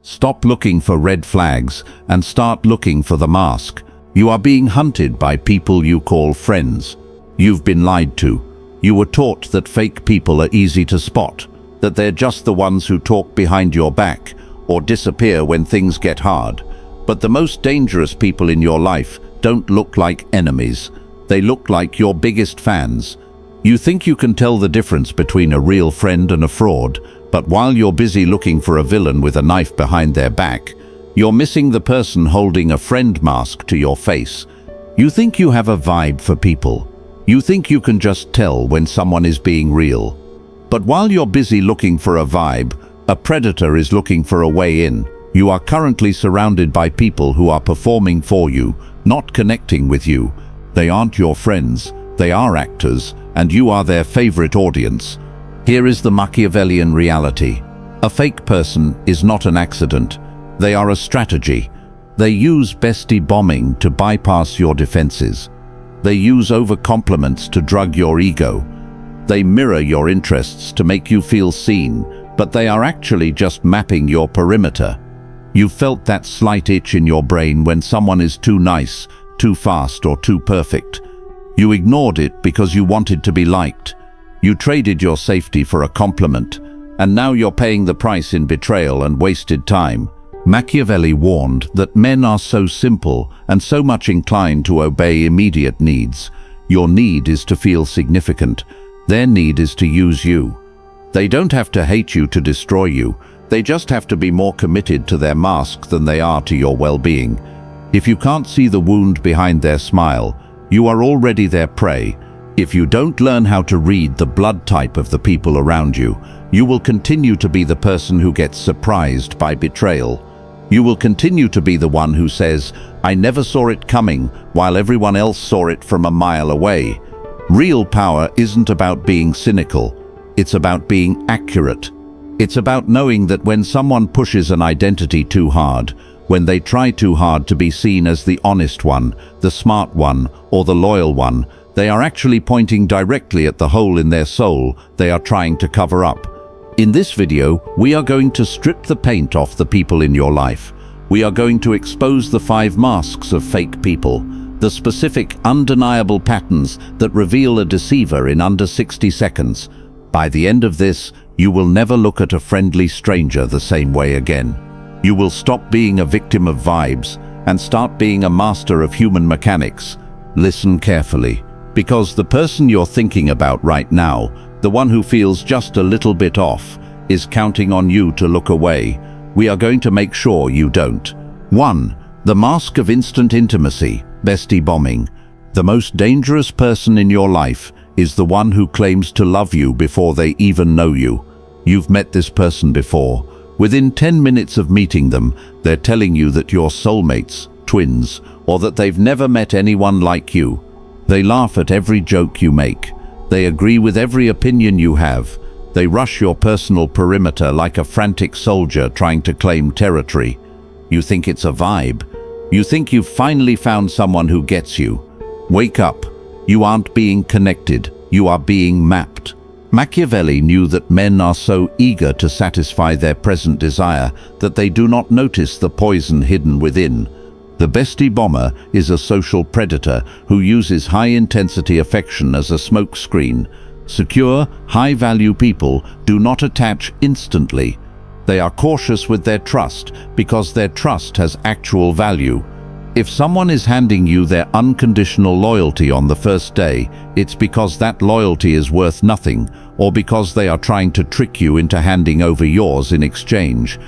Stop looking for red flags and start looking for the mask. You are being hunted by people you call friends. You've been lied to. You were taught that fake people are easy to spot, that they're just the ones who talk behind your back or disappear when things get hard. But the most dangerous people in your life don't look like enemies. They look like your biggest fans. You think you can tell the difference between a real friend and a fraud, but while you're busy looking for a villain with a knife behind their back, you're missing the person holding a friend mask to your face. You think you have a vibe for people. You think you can just tell when someone is being real. But while you're busy looking for a vibe, a predator is looking for a way in. You are currently surrounded by people who are performing for you, not connecting with you. They aren't your friends, they are actors, and you are their favorite audience. Here is the Machiavellian reality. A fake person is not an accident. They are a strategy. They use bestie bombing to bypass your defenses. They use over-compliments to drug your ego. They mirror your interests to make you feel seen, but they are actually just mapping your perimeter. You felt that slight itch in your brain when someone is too nice, too fast, or too perfect. You ignored it because you wanted to be liked. You traded your safety for a compliment, and now you're paying the price in betrayal and wasted time. Machiavelli warned that men are so simple and so much inclined to obey immediate needs. Your need is to feel significant. Their need is to use you. They don't have to hate you to destroy you. They just have to be more committed to their mask than they are to your well-being. If you can't see the wound behind their smile, you are already their prey. If you don't learn how to read the blood type of the people around you, you will continue to be the person who gets surprised by betrayal. You will continue to be the one who says, "I never saw it coming," while everyone else saw it from a mile away. Real power isn't about being cynical. It's about being accurate. It's about knowing that when someone pushes an identity too hard, when they try too hard to be seen as the honest one, the smart one, or the loyal one, they are actually pointing directly at the hole in their soul they are trying to cover up. In this video, we are going to strip the paint off the people in your life. We are going to expose the 5 masks of fake people, the specific, undeniable patterns that reveal a deceiver in under 60 seconds. By the end of this, you will never look at a friendly stranger the same way again. You will stop being a victim of vibes and start being a master of human mechanics. Listen carefully, because the person you're thinking about right now, the one who feels just a little bit off, is counting on you to look away. We are going to make sure you don't. 1. The mask of instant intimacy, bestie bombing. The most dangerous person in your life is the one who claims to love you before they even know you. You've met this person before. Within 10 minutes of meeting them, they're telling you that you're soulmates, twins, or that they've never met anyone like you. They laugh at every joke you make. They agree with every opinion you have. They rush your personal perimeter like a frantic soldier trying to claim territory. You think it's a vibe. You think you've finally found someone who gets you. Wake up. You aren't being connected. You are being mapped. Machiavelli knew that men are so eager to satisfy their present desire that they do not notice the poison hidden within. The bestie bomber is a social predator who uses high-intensity affection as a smokescreen. Secure, high-value people do not attach instantly. They are cautious with their trust because their trust has actual value. If someone is handing you their unconditional loyalty on the first day, it's because that loyalty is worth nothing, or because they are trying to trick you into handing over yours in exchange.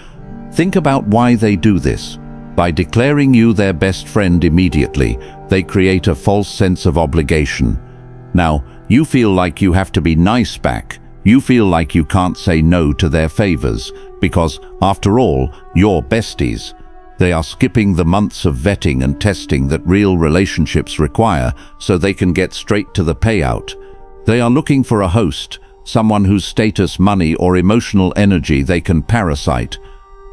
Think about why they do this. By declaring you their best friend immediately, they create a false sense of obligation. Now, you feel like you have to be nice back. You feel like you can't say no to their favors, because, after all, you're besties. They are skipping the months of vetting and testing that real relationships require so they can get straight to the payout. They are looking for a host, someone whose status, money, or emotional energy they can parasite.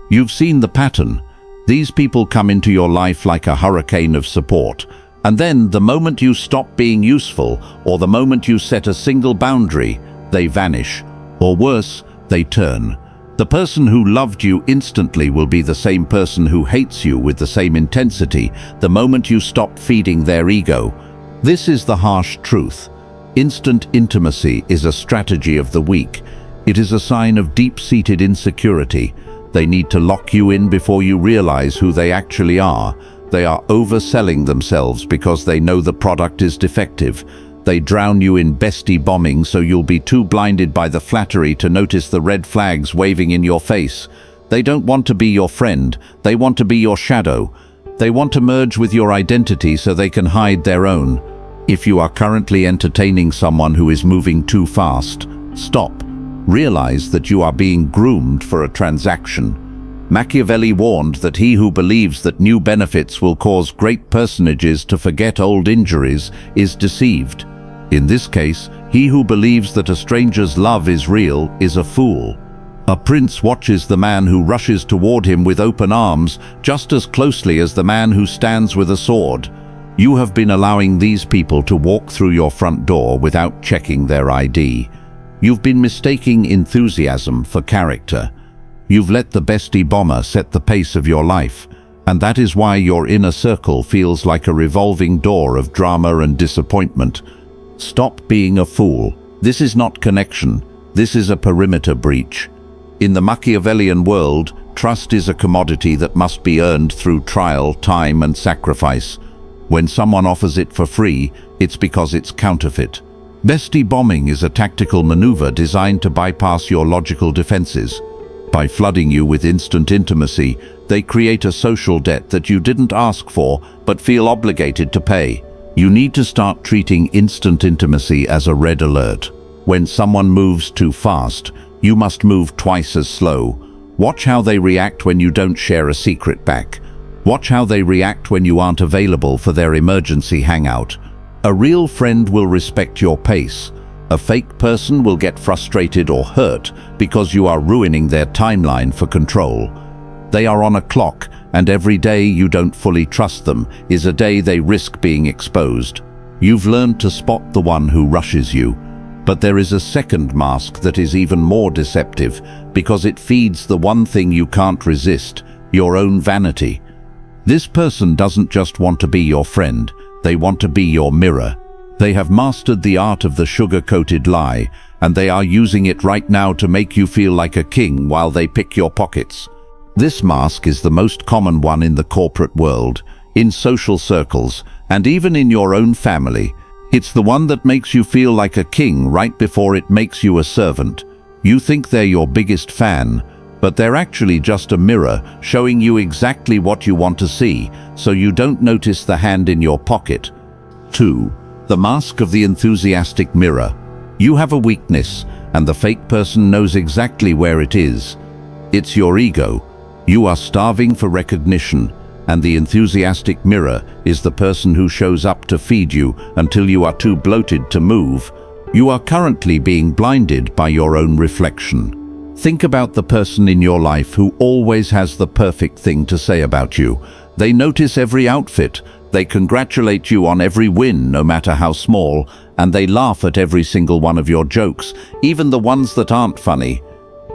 You've seen the pattern. These people come into your life like a hurricane of support, and then the moment you stop being useful, or the moment you set a single boundary, they vanish, or worse, they turn. The person who loved you instantly will be the same person who hates you with the same intensity the moment you stop feeding their ego. This is the harsh truth. Instant intimacy is a strategy of the weak. It is a sign of deep-seated insecurity. They need to lock you in before you realize who they actually are. They are overselling themselves because they know the product is defective. They drown you in bestie bombing so you'll be too blinded by the flattery to notice the red flags waving in your face. They don't want to be your friend. They want to be your shadow. They want to merge with your identity so they can hide their own. If you are currently entertaining someone who is moving too fast, stop. Realize that you are being groomed for a transaction. Machiavelli warned that he who believes that new benefits will cause great personages to forget old injuries is deceived. In this case, he who believes that a stranger's love is real is a fool. A prince watches the man who rushes toward him with open arms just as closely as the man who stands with a sword. You have been allowing these people to walk through your front door without checking their ID. You've been mistaking enthusiasm for character. You've let the bestie bomber set the pace of your life, and that is why your inner circle feels like a revolving door of drama and disappointment. Stop being a fool. This is not connection. This is a perimeter breach. In the Machiavellian world, trust is a commodity that must be earned through trial, time, and sacrifice. When someone offers it for free, it's because it's counterfeit. Bestie bombing is a tactical maneuver designed to bypass your logical defenses. By flooding you with instant intimacy, they create a social debt that you didn't ask for but feel obligated to pay. You need to start treating instant intimacy as a red alert. When someone moves too fast, you must move twice as slow. Watch how they react when you don't share a secret back. Watch how they react when you aren't available for their emergency hangout. A real friend will respect your pace. A fake person will get frustrated or hurt because you are ruining their timeline for control. They are on a clock, and every day you don't fully trust them is a day they risk being exposed. You've learned to spot the one who rushes you. But there is a second mask that is even more deceptive because it feeds the one thing you can't resist, your own vanity. This person doesn't just want to be your friend. They want to be your mirror. They have mastered the art of the sugar-coated lie, and they are using it right now to make you feel like a king while they pick your pockets. This mask is the most common one in the corporate world, in social circles, and even in your own family. It's the one that makes you feel like a king right before it makes you a servant. You think they're your biggest fan, but they're actually just a mirror showing you exactly what you want to see, so you don't notice the hand in your pocket. 2. The mask of the enthusiastic mirror. You have a weakness, and the fake person knows exactly where it is. It's your ego. You are starving for recognition, and the enthusiastic mirror is the person who shows up to feed you until you are too bloated to move. You are currently being blinded by your own reflection. Think about the person in your life who always has the perfect thing to say about you. They notice every outfit, they congratulate you on every win, no matter how small, and they laugh at every single one of your jokes, even the ones that aren't funny.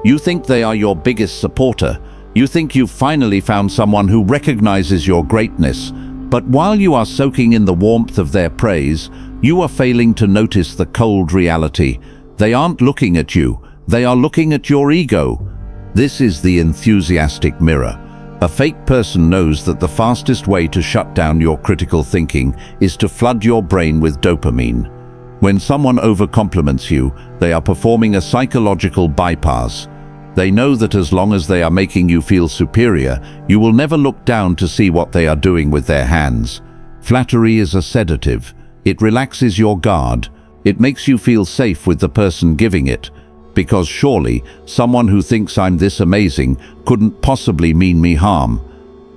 You think they are your biggest supporter. You think you've finally found someone who recognizes your greatness. But while you are soaking in the warmth of their praise, you are failing to notice the cold reality. They aren't looking at you. They are looking at your ego. This is the enthusiastic mirror. A fake person knows that the fastest way to shut down your critical thinking is to flood your brain with dopamine. When someone overcompliments you, they are performing a psychological bypass. They know that as long as they are making you feel superior, you will never look down to see what they are doing with their hands. Flattery is a sedative. It relaxes your guard. It makes you feel safe with the person giving it. Because surely, someone who thinks I'm this amazing couldn't possibly mean me harm.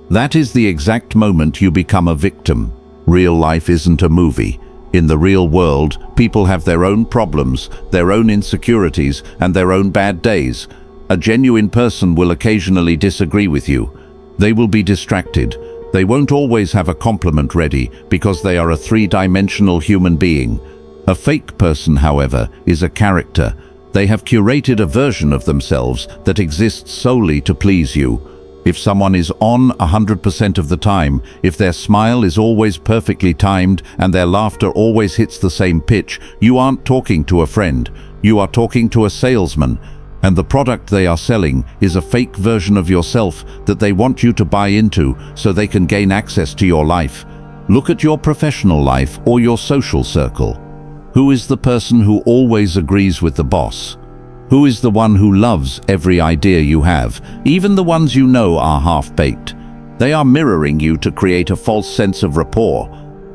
That is the exact moment you become a victim. Real life isn't a movie. In the real world, people have their own problems, their own insecurities, and their own bad days. A genuine person will occasionally disagree with you. They will be distracted. They won't always have a compliment ready because they are a three-dimensional human being. A fake person, however, is a character. They have curated a version of themselves that exists solely to please you. If someone is on 100% of the time, if their smile is always perfectly timed and their laughter always hits the same pitch, you aren't talking to a friend. You are talking to a salesman, and the product they are selling is a fake version of yourself that they want you to buy into so they can gain access to your life. Look at your professional life or your social circle. Who is the person who always agrees with the boss? Who is the one who loves every idea you have, even the ones you know are half-baked? They are mirroring you to create a false sense of rapport.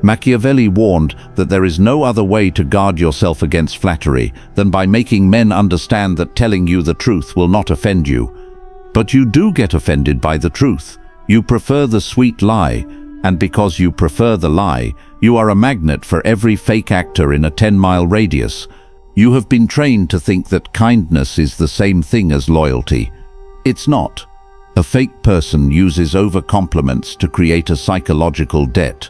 Machiavelli warned that there is no other way to guard yourself against flattery than by making men understand that telling you the truth will not offend you. But you do get offended by the truth. You prefer the sweet lie, and because you prefer the lie, you are a magnet for every fake actor in a 10-mile radius. You have been trained to think that kindness is the same thing as loyalty. It's not. A fake person uses over-compliments to create a psychological debt.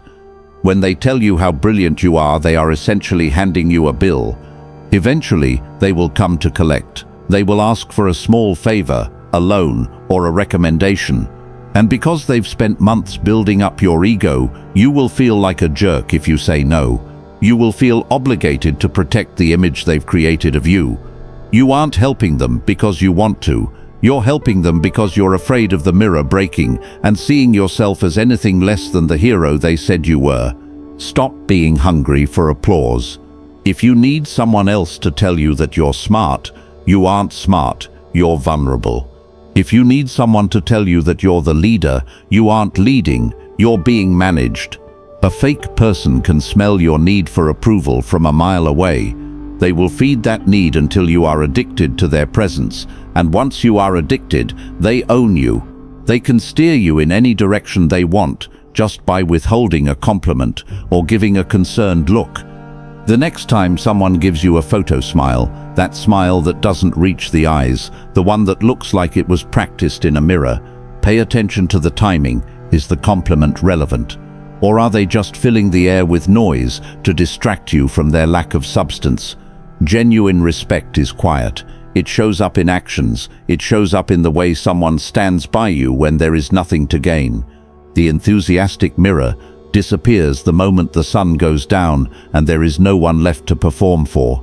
When they tell you how brilliant you are, they are essentially handing you a bill. Eventually, they will come to collect. They will ask for a small favor, a loan, or a recommendation. And because they've spent months building up your ego, you will feel like a jerk if you say no. You will feel obligated to protect the image they've created of you. You aren't helping them because you want to. You're helping them because you're afraid of the mirror breaking and seeing yourself as anything less than the hero they said you were. Stop being hungry for applause. If you need someone else to tell you that you're smart, you aren't smart, you're vulnerable. If you need someone to tell you that you're the leader, you aren't leading, you're being managed. A fake person can smell your need for approval from a mile away. They will feed that need until you are addicted to their presence, and once you are addicted, they own you. They can steer you in any direction they want, just by withholding a compliment or giving a concerned look. The next time someone gives you a photo smile, that smile that doesn't reach the eyes, the one that looks like it was practiced in a mirror, pay attention to the timing. Is the compliment relevant? Or are they just filling the air with noise to distract you from their lack of substance? Genuine respect is quiet. It shows up in actions. It shows up in the way someone stands by you when there is nothing to gain. The enthusiastic mirror disappears the moment the sun goes down and there is no one left to perform for.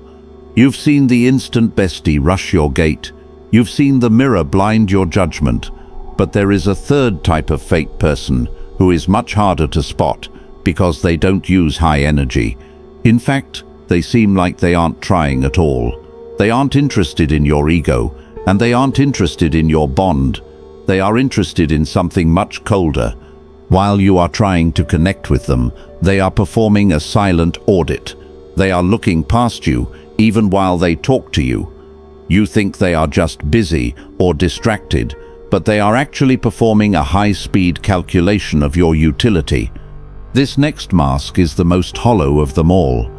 You've seen the instant bestie rush your gate. You've seen the mirror blind your judgment. But there is a third type of fake person who is much harder to spot because they don't use high energy. In fact, they seem like they aren't trying at all. They aren't interested in your ego, and they aren't interested in your bond. They are interested in something much colder. While you are trying to connect with them, they are performing a silent audit. They are looking past you, even while they talk to you. You think they are just busy or distracted, but they are actually performing a high-speed calculation of your utility. This next mask is the most hollow of them all.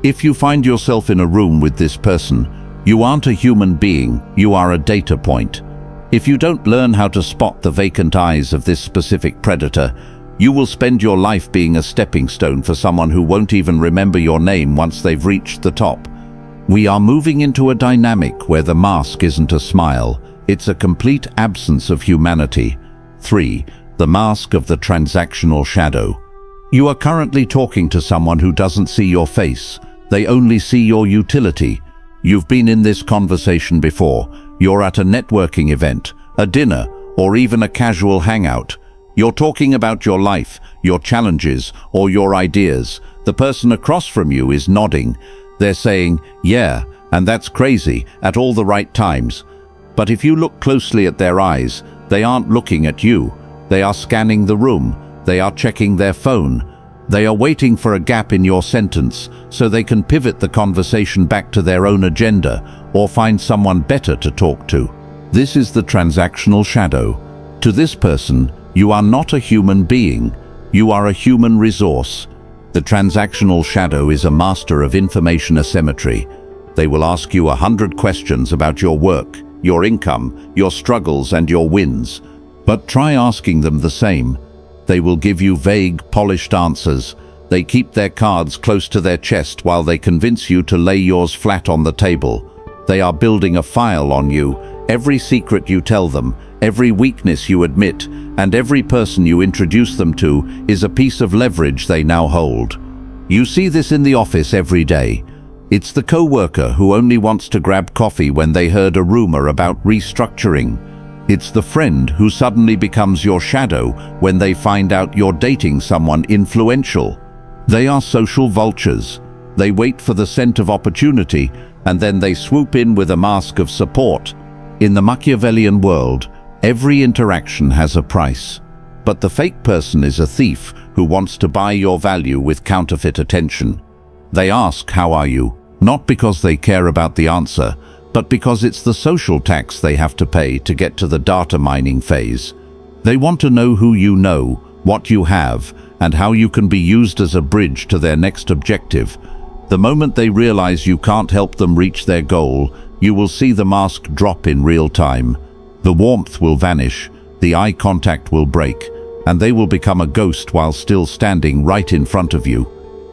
If you find yourself in a room with this person, you aren't a human being, you are a data point. If you don't learn how to spot the vacant eyes of this specific predator, you will spend your life being a stepping stone for someone who won't even remember your name once they've reached the top. We are moving into a dynamic where the mask isn't a smile, it's a complete absence of humanity. 3. The mask of the transactional shadow. You are currently talking to someone who doesn't see your face. They only see your utility. You've been in this conversation before. You're at a networking event, a dinner, or even a casual hangout. You're talking about your life, your challenges, or your ideas. The person across from you is nodding. They're saying, "Yeah, and that's crazy," at all the right times. But if you look closely at their eyes, they aren't looking at you. They are scanning the room. They are checking their phone. They are waiting for a gap in your sentence so they can pivot the conversation back to their own agenda or find someone better to talk to. This is the transactional shadow. To this person, you are not a human being. You are a human resource. The transactional shadow is a master of information asymmetry. They will ask you 100 questions about your work, your income, your struggles, and your wins. But try asking them the same. They will give you vague, polished answers. They keep their cards close to their chest while they convince you to lay yours flat on the table. They are building a file on you. Every secret you tell them, every weakness you admit, and every person you introduce them to is a piece of leverage they now hold. You see this in the office every day. It's the co-worker who only wants to grab coffee when they heard a rumor about restructuring. It's the friend who suddenly becomes your shadow when they find out you're dating someone influential. They are social vultures. They wait for the scent of opportunity, and then they swoop in with a mask of support. In the Machiavellian world, every interaction has a price. But the fake person is a thief who wants to buy your value with counterfeit attention. They ask, "How are you?" not because they care about the answer, but because it's the social tax they have to pay to get to the data mining phase. They want to know who you know, what you have, and how you can be used as a bridge to their next objective. The moment they realize you can't help them reach their goal, you will see the mask drop in real time. The warmth will vanish, the eye contact will break, and they will become a ghost while still standing right in front of you.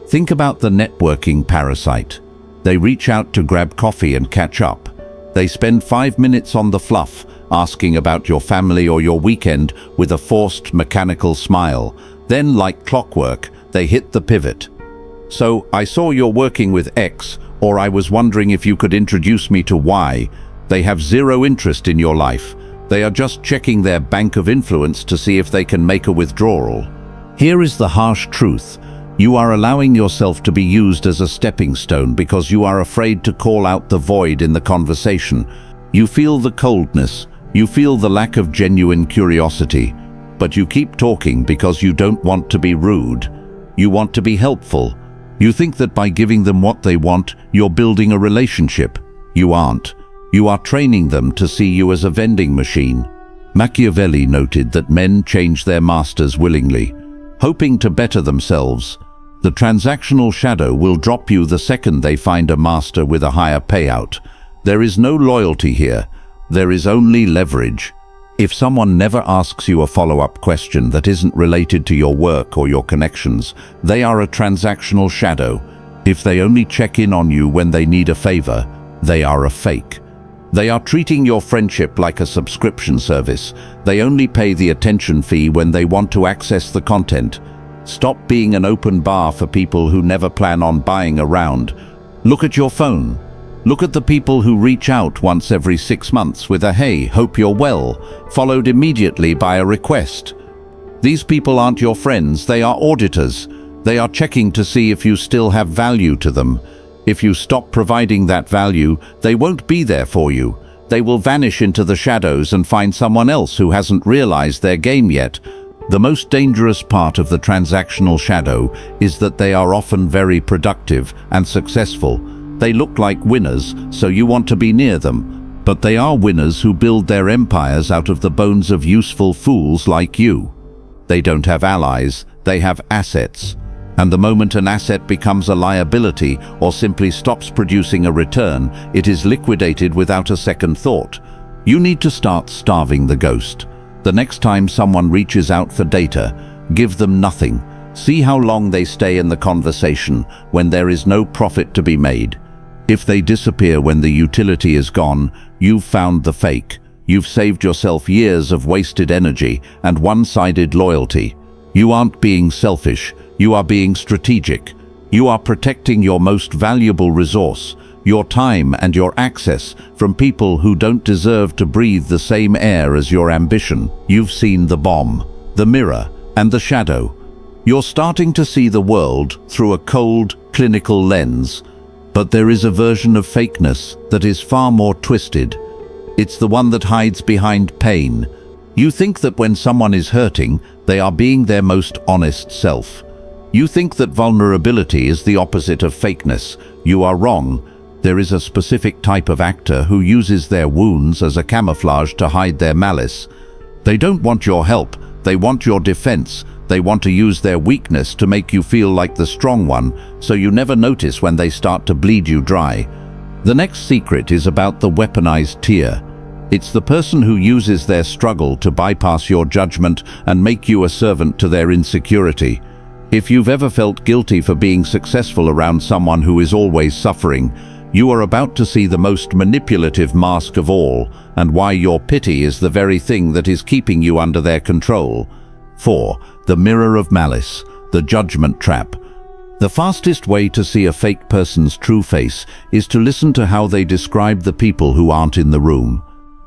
Think about the networking parasite. They reach out to grab coffee and catch up. They spend 5 minutes on the fluff, asking about your family or your weekend with a forced, mechanical smile. Then, like clockwork, they hit the pivot. "So, I saw you're working with X, or I was wondering if you could introduce me to Y." They have zero interest in your life. They are just checking their bank of influence to see if they can make a withdrawal. Here is the harsh truth. You are allowing yourself to be used as a stepping stone because you are afraid to call out the void in the conversation. You feel the coldness, you feel the lack of genuine curiosity, but you keep talking because you don't want to be rude. You want to be helpful. You think that by giving them what they want, you're building a relationship. You aren't. You are training them to see you as a vending machine. Machiavelli noted that men change their masters willingly, hoping to better themselves. The transactional shadow will drop you the second they find a master with a higher payout. There is no loyalty here. There is only leverage. If someone never asks you a follow-up question that isn't related to your work or your connections, they are a transactional shadow. If they only check in on you when they need a favor, they are a fake. They are treating your friendship like a subscription service. They only pay the attention fee when they want to access the content. Stop being an open bar for people who never plan on buying around. Look at your phone. Look at the people who reach out once every 6 months with a "Hey, hope you're well," followed immediately by a request. These people aren't your friends, they are auditors. They are checking to see if you still have value to them. If you stop providing that value, they won't be there for you. They will vanish into the shadows and find someone else who hasn't realized their game yet. The most dangerous part of the transactional shadow is that they are often very productive and successful. They look like winners, so you want to be near them. But they are winners who build their empires out of the bones of useful fools like you. They don't have allies, they have assets. And the moment an asset becomes a liability or simply stops producing a return, it is liquidated without a second thought. You need to start starving the ghost. The next time someone reaches out for data, give them nothing. See how long they stay in the conversation when there is no profit to be made. If they disappear when the utility is gone, you've found the fake. You've saved yourself years of wasted energy and one-sided loyalty. You aren't being selfish, you are being strategic. You are protecting your most valuable resource, your time and your access, from people who don't deserve to breathe the same air as your ambition. You've seen the bomb, the mirror, and the shadow. You're starting to see the world through a cold, clinical lens. But there is a version of fakeness that is far more twisted. It's the one that hides behind pain. You think that when someone is hurting, they are being their most honest self. You think that vulnerability is the opposite of fakeness. You are wrong. There is a specific type of actor who uses their wounds as a camouflage to hide their malice. They don't want your help. They want your defense. They want to use their weakness to make you feel like the strong one, so you never notice when they start to bleed you dry. The next secret is about the weaponized tear. It's the person who uses their struggle to bypass your judgment and make you a servant to their insecurity. If you've ever felt guilty for being successful around someone who is always suffering, You are about to see the most manipulative mask of all, and why your pity is the very thing that is keeping you under their control. 4. The mirror of malice, the judgment trap. The fastest way to see a fake person's true face is to listen to how they describe the people who aren't in the room.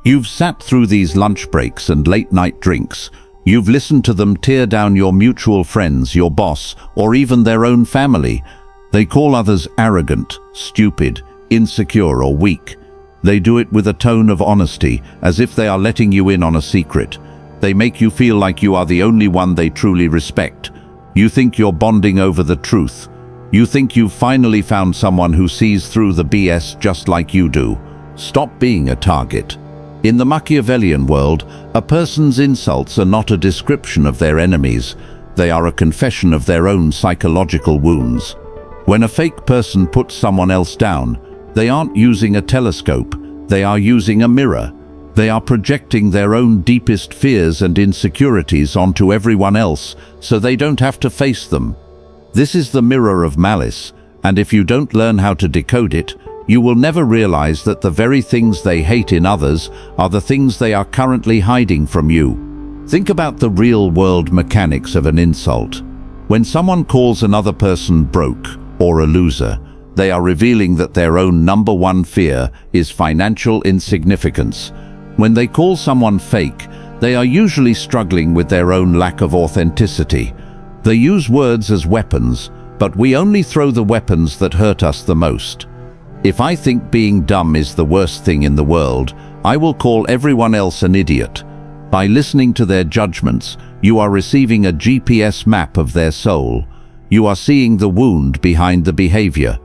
You've sat through these lunch breaks and late-night drinks. You've listened to them tear down your mutual friends, your boss, or even their own family. They call others arrogant, stupid, insecure, or weak. They do it with a tone of honesty, as if they are letting you in on a secret. They make you feel like you are the only one they truly respect. You think you're bonding over the truth. You think you've finally found someone who sees through the BS just like you do. Stop being a target. In the Machiavellian world, a person's insults are not a description of their enemies. They are a confession of their own psychological wounds. When a fake person puts someone else down, they aren't using a telescope, they are using a mirror. They are projecting their own deepest fears and insecurities onto everyone else, so they don't have to face them. This is the mirror of malice, and if you don't learn how to decode it, you will never realize that the very things they hate in others are the things they are currently hiding from you. Think about the real-world mechanics of an insult. When someone calls another person broke or a loser, they are revealing that their own number one fear is financial insignificance. When they call someone fake, they are usually struggling with their own lack of authenticity. They use words as weapons, but we only throw the weapons that hurt us the most. If I think being dumb is the worst thing in the world, I will call everyone else an idiot. By listening to their judgments, you are receiving a GPS map of their soul. You are seeing the wound behind the behavior.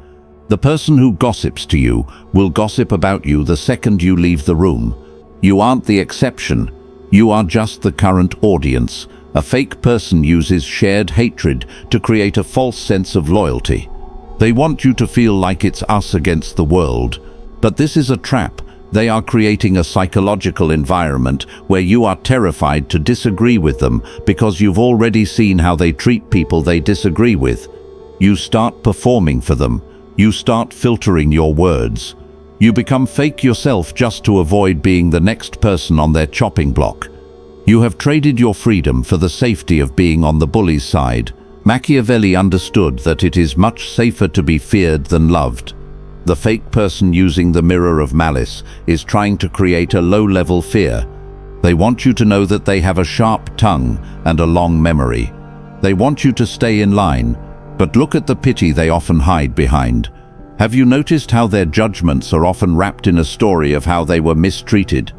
The person who gossips to you will gossip about you the second you leave the room. You aren't the exception. You are just the current audience. A fake person uses shared hatred to create a false sense of loyalty. They want you to feel like it's us against the world. But this is a trap. They are creating a psychological environment where you are terrified to disagree with them because you've already seen how they treat people they disagree with. You start performing for them. You start filtering your words. You become fake yourself just to avoid being the next person on their chopping block. You have traded your freedom for the safety of being on the bully's side. Machiavelli understood that it is much safer to be feared than loved. The fake person using the mirror of malice is trying to create a low-level fear. They want you to know that they have a sharp tongue and a long memory. They want you to stay in line, but look at the pity they often hide behind. Have you noticed how their judgments are often wrapped in a story of how they were mistreated?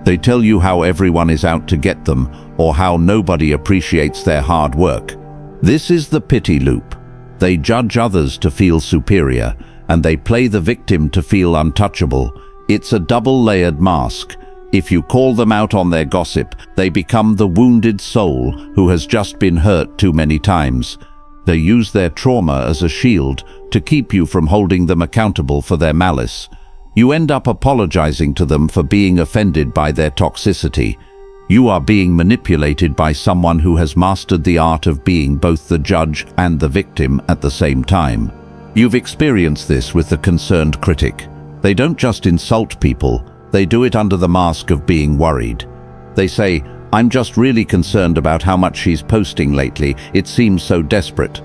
They tell you how everyone is out to get them, or how nobody appreciates their hard work. This is the pity loop. They judge others to feel superior, and they play the victim to feel untouchable. It's a double-layered mask. If you call them out on their gossip, they become the wounded soul who has just been hurt too many times. They use their trauma as a shield to keep you from holding them accountable for their malice. You end up apologizing to them for being offended by their toxicity. You are being manipulated by someone who has mastered the art of being both the judge and the victim at the same time. You've experienced this with the concerned critic. They don't just insult people, they do it under the mask of being worried. They say, "I'm just really concerned about how much she's posting lately, it seems so desperate."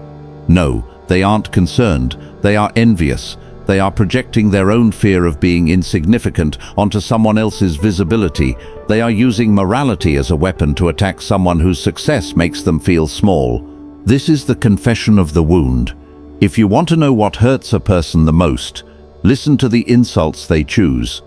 No, they aren't concerned, they are envious. They are projecting their own fear of being insignificant onto someone else's visibility. They are using morality as a weapon to attack someone whose success makes them feel small. This is the confession of the wound. If you want to know what hurts a person the most, listen to the insults they choose.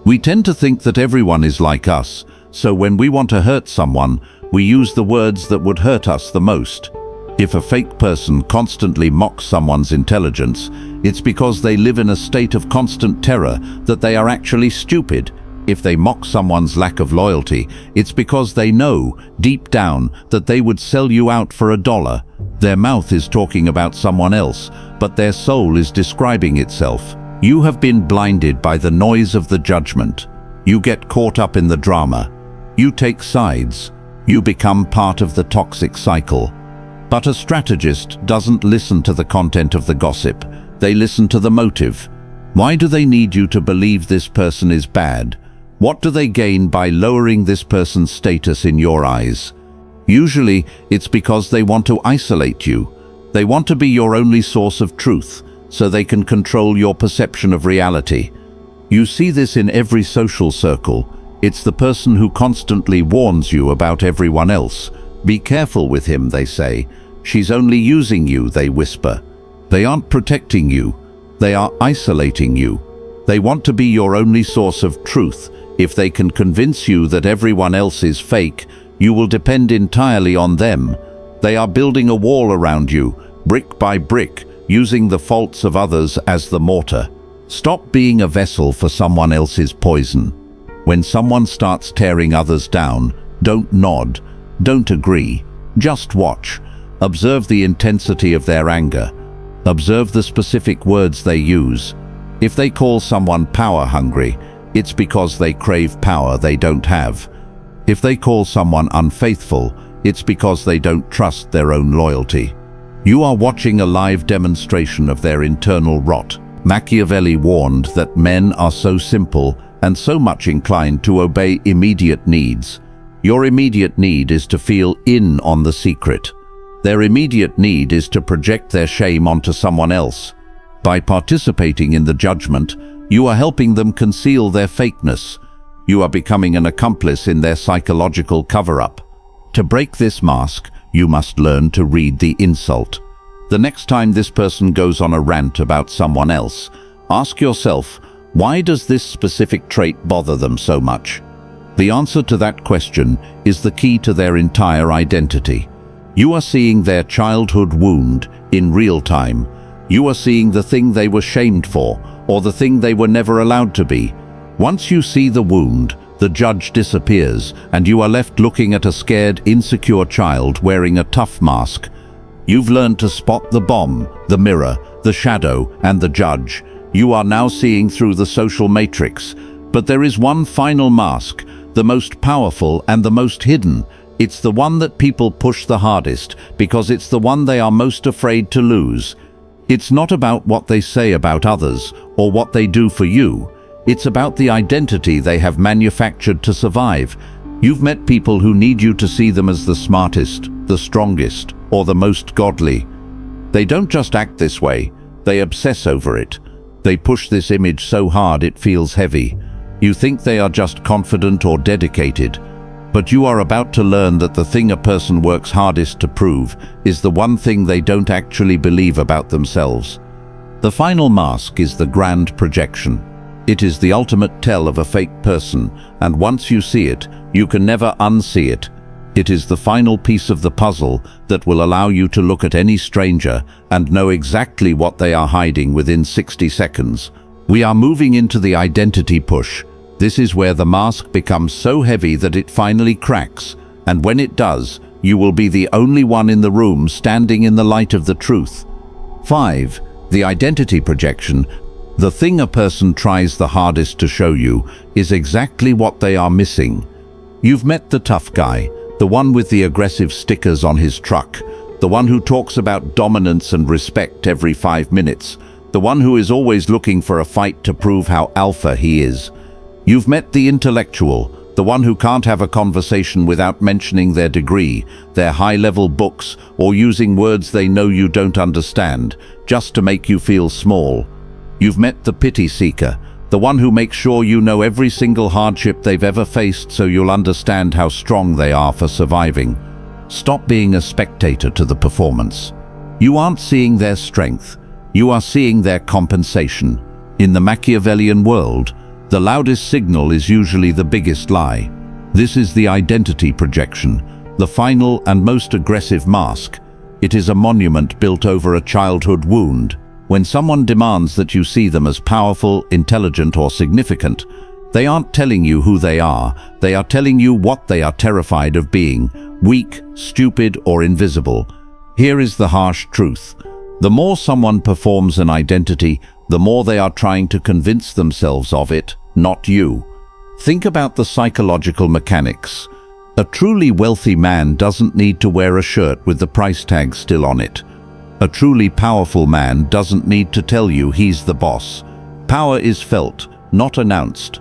We tend to think that everyone is like us, so when we want to hurt someone, we use the words that would hurt us the most. If a fake person constantly mocks someone's intelligence, it's because they live in a state of constant terror that they are actually stupid. If they mock someone's lack of loyalty, it's because they know, deep down, that they would sell you out for $1. Their mouth is talking about someone else, but their soul is describing itself. You have been blinded by the noise of the judgment. You get caught up in the drama. You take sides. You become part of the toxic cycle. But a strategist doesn't listen to the content of the gossip. They listen to the motive. Why do they need you to believe this person is bad? What do they gain by lowering this person's status in your eyes? Usually, it's because they want to isolate you. They want to be your only source of truth, so they can control your perception of reality. You see this in every social circle. It's the person who constantly warns you about everyone else. Be careful with him, they say. She's only using you, they whisper. They aren't protecting you. They are isolating you. They want to be your only source of truth. If they can convince you that everyone else is fake, you will depend entirely on them. They are building a wall around you, brick by brick, using the faults of others as the mortar. Stop being a vessel for someone else's poison. When someone starts tearing others down, don't nod, don't agree, just watch. Observe the intensity of their anger. Observe the specific words they use. If they call someone power-hungry, it's because they crave power they don't have. If they call someone unfaithful, it's because they don't trust their own loyalty. You are watching a live demonstration of their internal rot. Machiavelli warned that men are so simple and so much inclined to obey immediate needs. Your immediate need is to feel in on the secret. Their immediate need is to project their shame onto someone else. By participating in the judgment, you are helping them conceal their fakeness. You are becoming an accomplice in their psychological cover-up. To break this mask, you must learn to read the insult. The next time this person goes on a rant about someone else, ask yourself, why does this specific trait bother them so much? The answer to that question is the key to their entire identity. You are seeing their childhood wound in real time. You are seeing the thing they were shamed for, or the thing they were never allowed to be. Once you see the wound, the judge disappears, and you are left looking at a scared, insecure child wearing a tough mask. You've learned to spot the bomb, the mirror, the shadow, and the judge. You are now seeing through the social matrix. But there is one final mask, the most powerful and the most hidden. It's the one that people push the hardest, because it's the one they are most afraid to lose. It's not about what they say about others, or what they do for you. It's about the identity they have manufactured to survive. You've met people who need you to see them as the smartest, the strongest, or the most godly. They don't just act this way, they obsess over it. They push this image so hard it feels heavy. You think they are just confident or dedicated, but you are about to learn that the thing a person works hardest to prove is the one thing they don't actually believe about themselves. The final mask is the grand projection. It is the ultimate tell of a fake person, and once you see it, you can never unsee it. It is the final piece of the puzzle that will allow you to look at any stranger and know exactly what they are hiding within 60 seconds. We are moving into the identity push. This is where the mask becomes so heavy that it finally cracks, and when it does, you will be the only one in the room standing in the light of the truth. 5. The identity projection. The thing a person tries the hardest to show you is exactly what they are missing. You've met the tough guy, the one with the aggressive stickers on his truck, the one who talks about dominance and respect every 5 minutes, the one who is always looking for a fight to prove how alpha he is. You've met the intellectual, the one who can't have a conversation without mentioning their degree, their high-level books, or using words they know you don't understand, just to make you feel small. You've met the pity seeker, the one who makes sure you know every single hardship they've ever faced so you'll understand how strong they are for surviving. Stop being a spectator to the performance. You aren't seeing their strength, you are seeing their compensation. In the Machiavellian world, the loudest signal is usually the biggest lie. This is the identity projection, the final and most aggressive mask. It is a monument built over a childhood wound. When someone demands that you see them as powerful, intelligent, or significant, they aren't telling you who they are telling you what they are terrified of being: weak, stupid, or invisible. Here is the harsh truth. The more someone performs an identity, the more they are trying to convince themselves of it, not you. Think about the psychological mechanics. A truly wealthy man doesn't need to wear a shirt with the price tag still on it. A truly powerful man doesn't need to tell you he's the boss. Power is felt, not announced.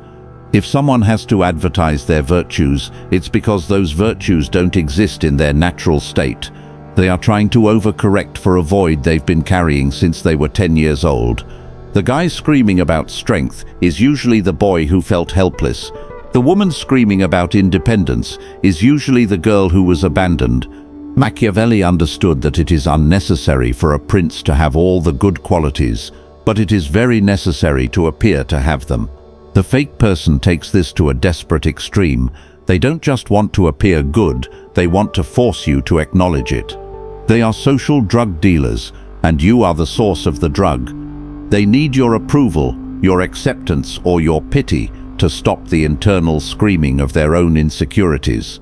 If someone has to advertise their virtues, it's because those virtues don't exist in their natural state. They are trying to overcorrect for a void they've been carrying since they were 10 years old. The guy screaming about strength is usually the boy who felt helpless. The woman screaming about independence is usually the girl who was abandoned. Machiavelli understood that it is unnecessary for a prince to have all the good qualities, but it is very necessary to appear to have them. The fake person takes this to a desperate extreme. They don't just want to appear good, they want to force you to acknowledge it. They are social drug dealers, and you are the source of the drug. They need your approval, your acceptance, or your pity to stop the internal screaming of their own insecurities.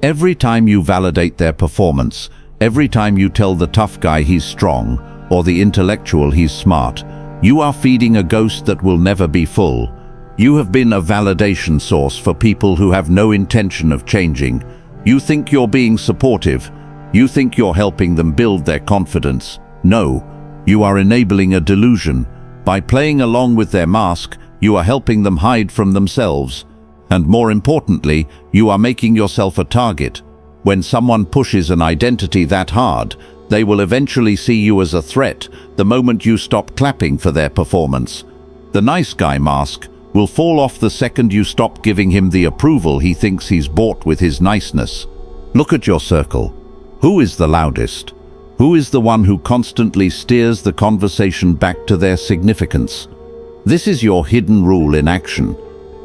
Every time you validate their performance, every time you tell the tough guy he's strong, or the intellectual he's smart, you are feeding a ghost that will never be full. You have been a validation source for people who have no intention of changing. You think you're being supportive. You think you're helping them build their confidence. No, you are enabling a delusion. By playing along with their mask, you are helping them hide from themselves. And more importantly, you are making yourself a target. When someone pushes an identity that hard, they will eventually see you as a threat the moment you stop clapping for their performance. The nice guy mask will fall off the second you stop giving him the approval he thinks he's bought with his niceness. Look at your circle. Who is the loudest? Who is the one who constantly steers the conversation back to their significance? This is your hidden rule in action.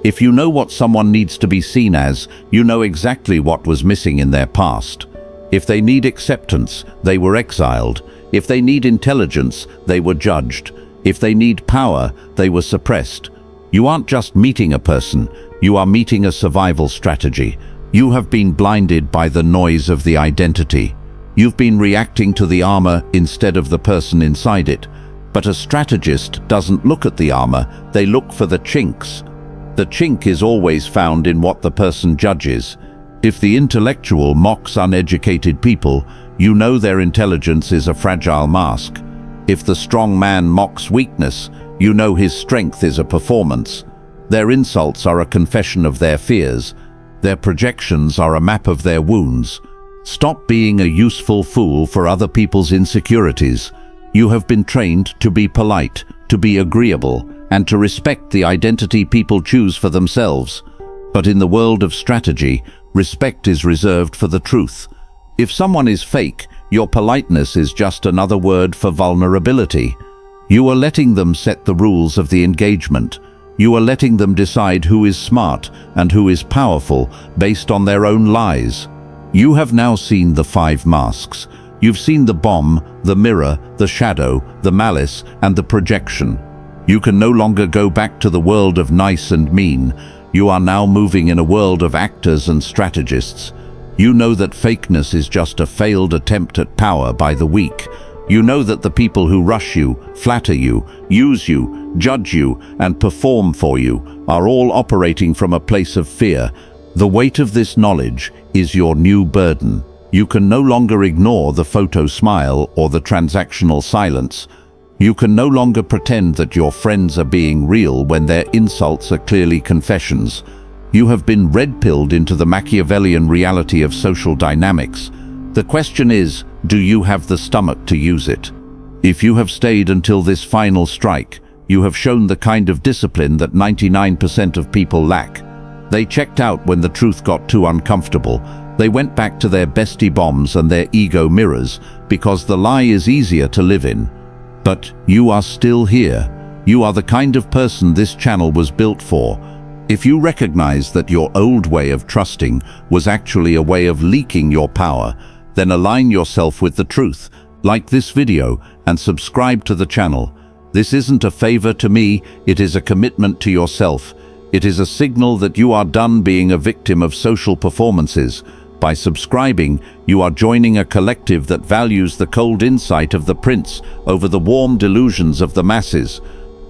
If you know what someone needs to be seen as, you know exactly what was missing in their past. If they need acceptance, they were exiled. If they need intelligence, they were judged. If they need power, they were suppressed. You aren't just meeting a person, you are meeting a survival strategy. You have been blinded by the noise of the identity. You've been reacting to the armor instead of the person inside it. But a strategist doesn't look at the armor, they look for the chinks. The chink is always found in what the person judges. If the intellectual mocks uneducated people, you know their intelligence is a fragile mask. If the strong man mocks weakness, you know his strength is a performance. Their insults are a confession of their fears. Their projections are a map of their wounds. Stop being a useful fool for other people's insecurities. You have been trained to be polite, to be agreeable, and to respect the identity people choose for themselves. But in the world of strategy, respect is reserved for the truth. If someone is fake, your politeness is just another word for vulnerability. You are letting them set the rules of the engagement. You are letting them decide who is smart and who is powerful based on their own lies. You have now seen the 5 masks. You've seen the bomb, the mirror, the shadow, the malice, and the projection. You can no longer go back to the world of nice and mean. You are now moving in a world of actors and strategists. You know that fakeness is just a failed attempt at power by the weak. You know that the people who rush you, flatter you, use you, judge you, and perform for you are all operating from a place of fear. The weight of this knowledge is your new burden. You can no longer ignore the photo smile or the transactional silence. You can no longer pretend that your friends are being real when their insults are clearly confessions. You have been red-pilled into the Machiavellian reality of social dynamics. The question is, do you have the stomach to use it? If you have stayed until this final strike, you have shown the kind of discipline that 99% of people lack. They checked out when the truth got too uncomfortable. They went back to their bestie bombs and their ego mirrors because the lie is easier to live in. But you are still here. You are the kind of person this channel was built for. If you recognize that your old way of trusting was actually a way of leaking your power, then align yourself with the truth. Like this video and subscribe to the channel. This isn't a favor to me, it is a commitment to yourself. It is a signal that you are done being a victim of social performances. By subscribing, you are joining a collective that values the cold insight of the prince over the warm delusions of the masses.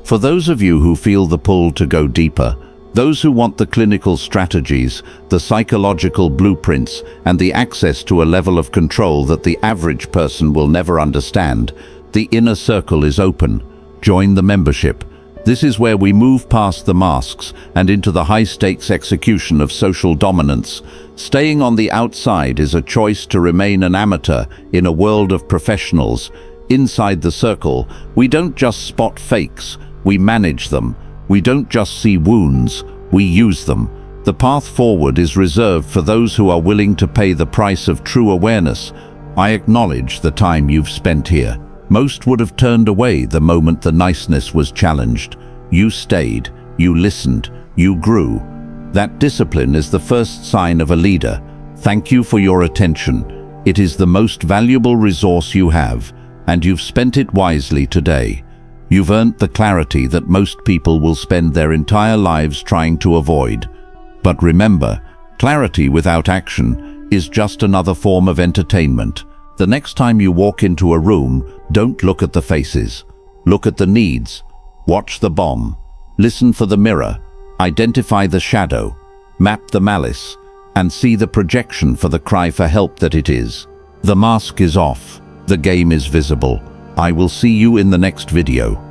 For those of you who feel the pull to go deeper, those who want the clinical strategies, the psychological blueprints, and the access to a level of control that the average person will never understand, the inner circle is open. Join the membership. This is where we move past the masks and into the high-stakes execution of social dominance. Staying on the outside is a choice to remain an amateur in a world of professionals. Inside the circle, we don't just spot fakes, we manage them. We don't just see wounds, we use them. The path forward is reserved for those who are willing to pay the price of true awareness. I acknowledge the time you've spent here. Most would have turned away the moment the niceness was challenged. You stayed, you listened, you grew. That discipline is the first sign of a leader. Thank you for your attention. It is the most valuable resource you have, and you've spent it wisely today. You've earned the clarity that most people will spend their entire lives trying to avoid. But remember, clarity without action is just another form of entertainment. The next time you walk into a room, don't look at the faces. Look at the needs. Watch the bomb. Listen for the mirror. Identify the shadow. Map the malice. And see the projection for the cry for help that it is. The mask is off. The game is visible. I will see you in the next video.